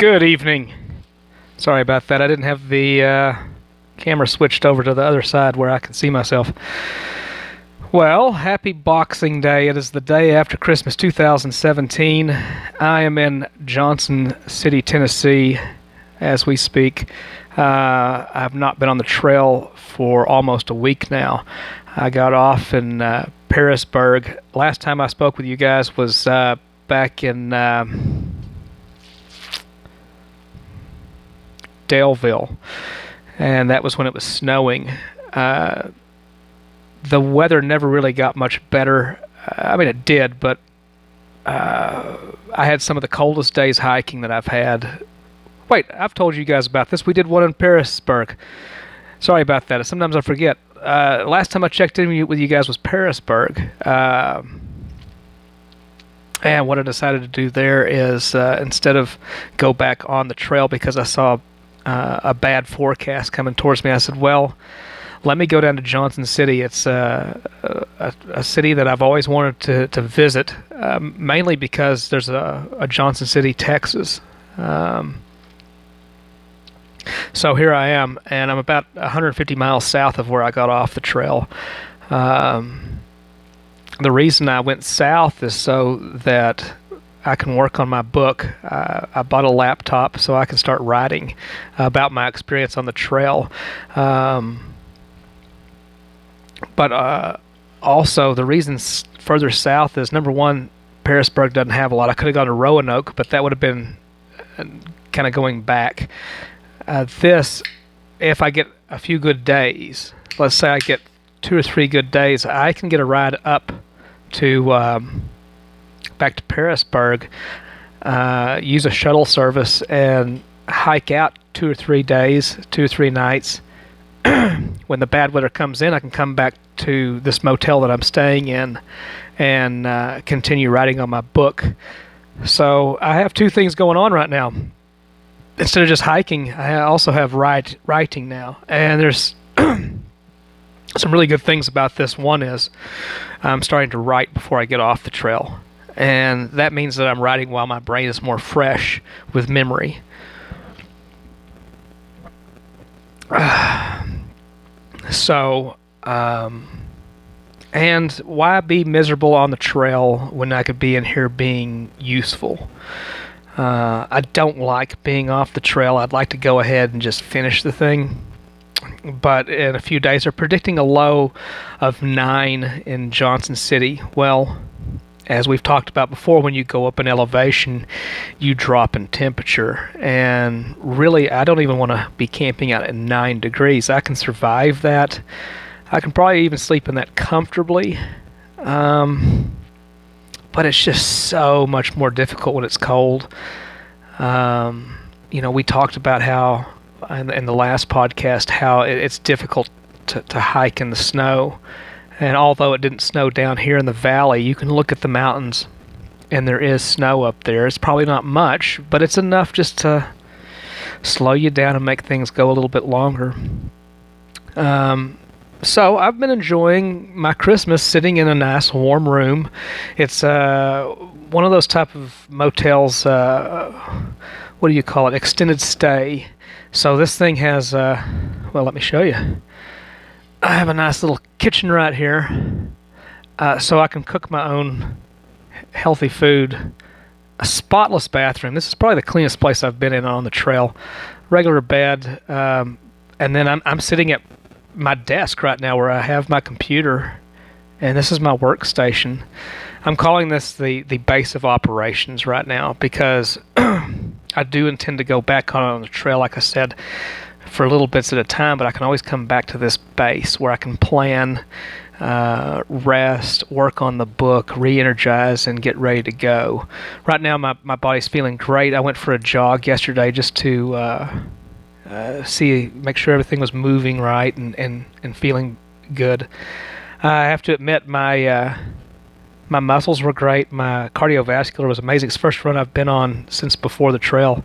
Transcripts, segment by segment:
Good evening. Sorry about that. I didn't have the camera switched over to the other side where I can see myself. Well, happy Boxing Day. It is the day after Christmas 2017. I am in Johnson City, Tennessee as we speak. I have not been on the trail for almost a week now. I got off in Parisburg. Last time I spoke with you guys was back in Daleville, and that was when it was snowing. The weather never really got much better. I mean, it did, but I had some of the coldest days hiking that I've had. Wait, I've told you guys about this. We did one in Parisburg. Sorry about that. Sometimes I forget. Last time I checked in with you guys was Parisburg. And what I decided to do there is instead of go back on the trail because I saw a bad forecast coming towards me, I said, well, let me go down to Johnson City. It's a city that I've always wanted to visit, mainly because there's a Johnson City, Texas. So here I am, and I'm about 150 miles south of where I got off the trail. The reason I went south is so that I can work on my book. I bought a laptop so I can start writing about my experience on the trail. But also, the reason further south is, number one, Parisburg doesn't have a lot. I could have gone to Roanoke, but that would have been kind of going back. This, if I get a few good days, let's say I get 2 or 3 good days, I can get a ride up to back to Parisburg, use a shuttle service, and hike out 2 or 3 days, 2 or 3 nights. When the bad weather comes in, I can come back to this motel that I'm staying in and continue writing on my book. So I have 2 things going on right now. Instead of just hiking, I also have writing now. And there's some really good things about this. One is I'm starting to write before I get off the trail. And that means that I'm writing while my brain is more fresh with memory. So, and why be miserable on the trail when I could be in here being useful? I don't like being off the trail. I'd like to go ahead and just finish the thing. But in a few days, they're predicting a low of 9 in Johnson City. Well, as we've talked about before, when you go up in elevation, you drop in temperature. And really, I don't even want to be camping out at 9 degrees. I can survive that. I can probably even sleep in that comfortably. But it's just so much more difficult when it's cold. We talked about how, in the last podcast, how it's difficult to hike in the snow. And although it didn't snow down here in the valley, you can look at the mountains, and there is snow up there. It's probably not much, but it's enough just to slow you down and make things go a little bit longer. So I've been enjoying my Christmas sitting in a nice warm room. It's one of those type of motels, what do you call it, extended stay. So this thing has, well, let me show you. I have a nice little kitchen right here, so I can cook my own healthy food. A spotless bathroom. This is probably the cleanest place I've been in on the trail. Regular bed, and then I'm sitting at my desk right now where I have my computer, and this is my workstation. I'm calling this the base of operations right now because I do intend to go back on the trail, like I said, for little bits at a time, but I can always come back to this base where I can plan, rest, work on the book, re-energize, and get ready to go. Right now, my body's feeling great. I went for a jog yesterday just to make sure everything was moving right and feeling good. I have to admit, my muscles were great. My cardiovascular was amazing. It's the first run I've been on since before the trail.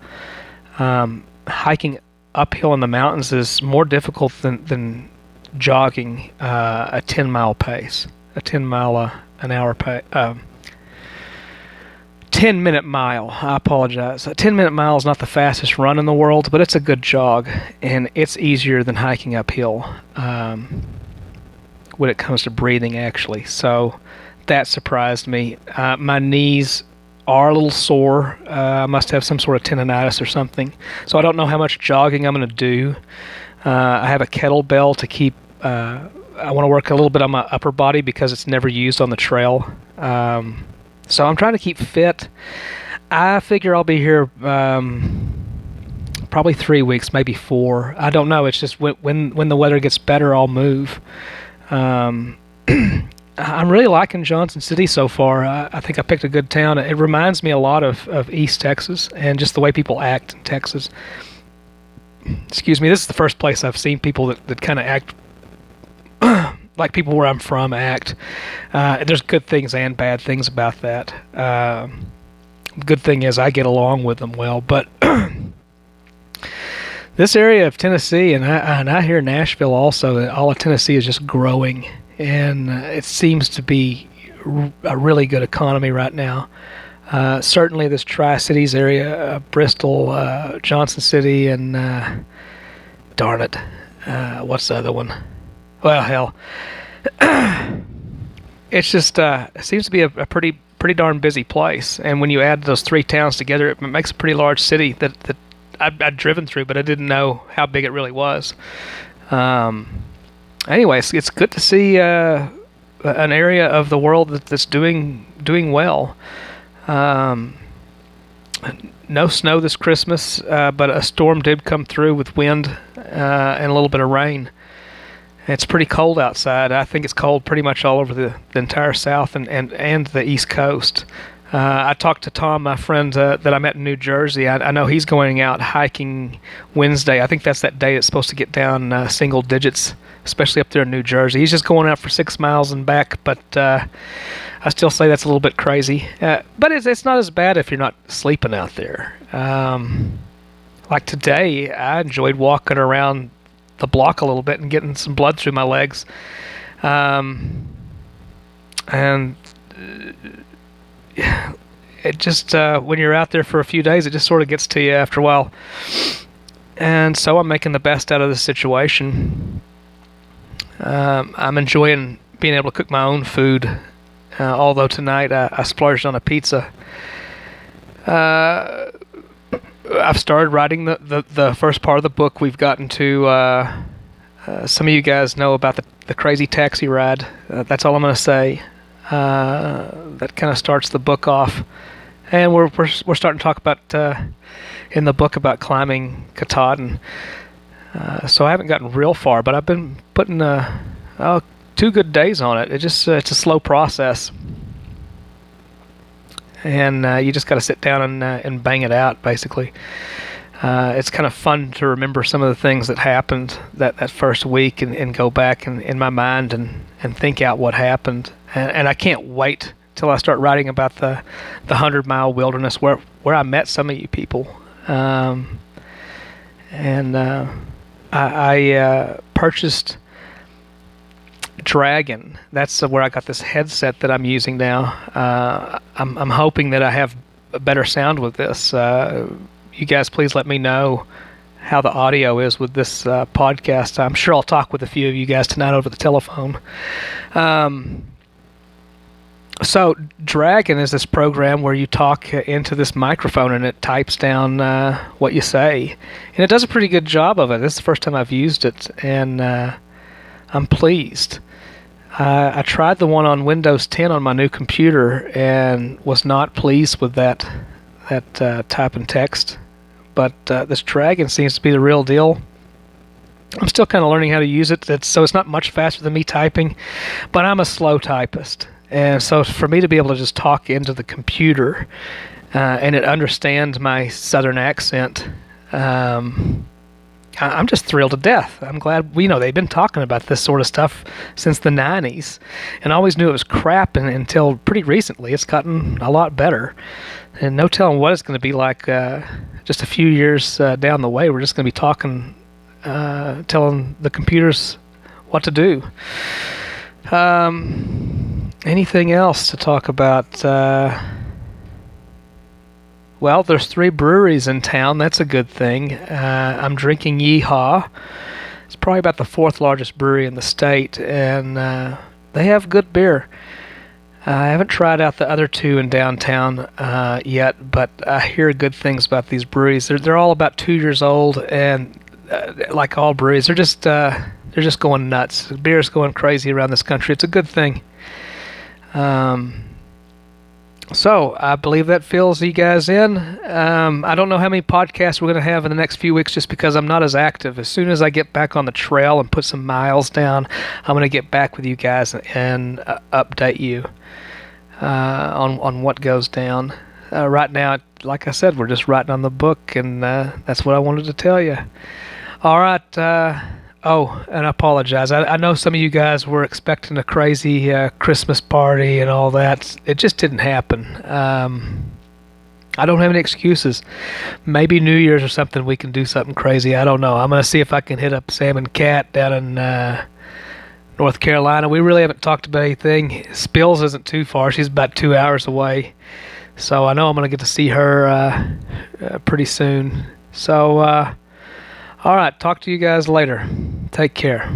Hiking uphill in the mountains is more difficult than jogging a 10-mile pace, a 10 mile an hour pace. 10-minute mile. I apologize. A 10-minute mile is not the fastest run in the world, but it's a good jog, and it's easier than hiking uphill when it comes to breathing, actually. So that surprised me. My knees are a little sore. I must have some sort of tendonitis or something. So I don't know how much jogging I'm going to do. I have a kettlebell to keep... I want to work a little bit on my upper body because it's never used on the trail. So I'm trying to keep fit. I figure I'll be here probably 3 weeks, maybe 4. I don't know. It's just when the weather gets better, I'll move. I'm really liking Johnson City so far. I think I picked a good town. It reminds me a lot of East Texas and just the way people act in Texas. Excuse me. This is the first place I've seen people that kind of act like people where I'm from act. There's good things and bad things about that. Good thing is I get along with them well, but this area of Tennessee, and I hear Nashville also, that all of Tennessee is just growing, and it seems to be a really good economy right now. Certainly this Tri-Cities area, Bristol, Johnson City, and darn it, what's the other one? Well, hell, it's just it seems to be a pretty darn busy place. And when you add those 3 towns together, it makes a pretty large city that I'd driven through, but I didn't know how big it really was. Anyway, it's good to see an area of the world that's doing well. No snow this Christmas, but a storm did come through with wind and a little bit of rain. It's pretty cold outside. I think it's cold pretty much all over the entire South and the East Coast. I talked to Tom, my friend that I met in New Jersey. I know he's going out hiking Wednesday. I think that's that day it's supposed to get down single digits, especially up there in New Jersey. He's just going out for 6 miles and back, but I still say that's a little bit crazy. But it's not as bad if you're not sleeping out there. Like today, I enjoyed walking around the block a little bit and getting some blood through my legs. And it just, when you're out there for a few days, it just sort of gets to you after a while. And so I'm making the best out of the situation. I'm enjoying being able to cook my own food. Although tonight I splurged on a pizza. I've started writing the first part of the book. We've gotten to some of you guys know about the crazy taxi ride. That's all I'm going to say. That kind of starts the book off, and we're starting to talk about in the book about climbing Katahdin. So I haven't gotten real far, but I've been putting 2 good days on it. It's a slow process. And you just got to sit down and bang it out, basically. It's kind of fun to remember some of the things that happened that first week and go back in my mind and think out what happened. And I can't wait till I start writing about the 100-mile wilderness where I met some of you people. I purchased Dragon. That's where I got this headset that I'm using now. I'm hoping that I have a better sound with this. You guys please let me know how the audio is with this podcast. I'm sure I'll talk with a few of you guys tonight over the telephone. So Dragon is this program where you talk into this microphone and it types down what you say. And it does a pretty good job of it. This is the first time I've used it, and I'm pleased. I tried the one on Windows 10 on my new computer and was not pleased with that type and text. But this Dragon seems to be the real deal. I'm still kind of learning how to use it, so it's not much faster than me typing, but I'm a slow typist. And so for me to be able to just talk into the computer and it understands my southern accent, I'm just thrilled to death. I'm glad, they've been talking about this sort of stuff since the 90s, and I always knew it was crap until pretty recently. It's gotten a lot better, and no telling what it's going to be like just a few years down the way. We're just going to be talking, telling the computers what to do. Anything else to talk about? Well, there's 3 breweries in town. That's a good thing. I'm drinking Yeehaw. It's probably about the 4th largest brewery in the state, and they have good beer. I haven't tried out the other 2 in downtown yet, but I hear good things about these breweries. They're all about 2 years old, and like all breweries, they're just going nuts. Beer's going crazy around this country. It's a good thing. So I believe that fills you guys in. I don't know how many podcasts we're going to have in the next few weeks just because I'm not as active. As soon as I get back on the trail and put some miles down, I'm going to get back with you guys and update you on what goes down. Right now, like I said, we're just writing on the book, and that's what I wanted to tell you. All right. And I apologize. I know some of you guys were expecting a crazy Christmas party and all that. It just didn't happen. I don't have any excuses. Maybe New Year's or something we can do something crazy. I don't know. I'm going to see if I can hit up Sam and Kat down in North Carolina. We really haven't talked about anything. Spills isn't too far. She's about 2 hours away. So I know I'm going to get to see her pretty soon. So, all right. Talk to you guys later. Take care.